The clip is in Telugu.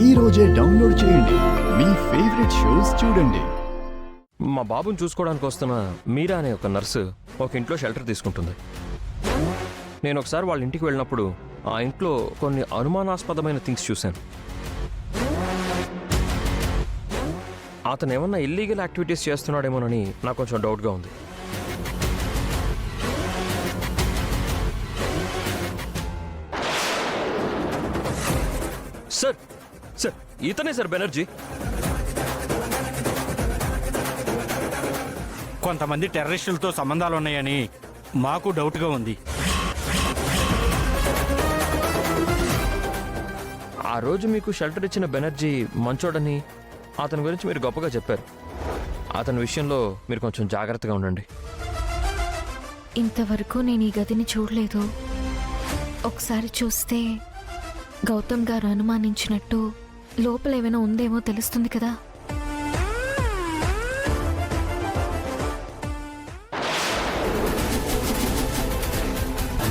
ఈ రోజే డౌన్లోడ్ చేయండి. మీ ఫేవరెట్ షోస్ చూడండి. మా బాబుని చూసుకోవడానికి వస్తున్న మీరా అనే ఒక నర్సు ఒక ఇంట్లో షెల్టర్ తీసుకుంటుంది. నేను ఒకసారి వాళ్ళ ఇంటికి వెళ్ళినప్పుడు ఆ ఇంట్లో కొన్ని అనుమానాస్పదమైన థింగ్స్ చూశాను. అతను ఏమన్నా ఇల్లీగల్ యాక్టివిటీస్ చేస్తున్నాడేమోనని నాకు కొంచెం డౌట్గా ఉంది. సార్ సార్ ఇతనే సార్ బెనర్జీ. కొంతమంది టెర్రరిస్టులతో సంబంధాలు ఉన్నాయని మాకు డౌట్గా ఉంది. ఆ రోజు మీకు షెల్టర్ ఇచ్చిన బెనర్జీ మంచోడని అతని గురించి మీరు గొప్పగా చెప్పారు. అతని విషయంలో మీరు కొంచెం జాగ్రత్తగా ఉండండి. ఇంతవరకు నేను ఈ గదిని చూడలేదు. ఒకసారి చూస్తే గౌతమ్ గారు అనుమానించినట్టు లోపల ఏమైనా ఉందేమో తెలుస్తుంది కదా.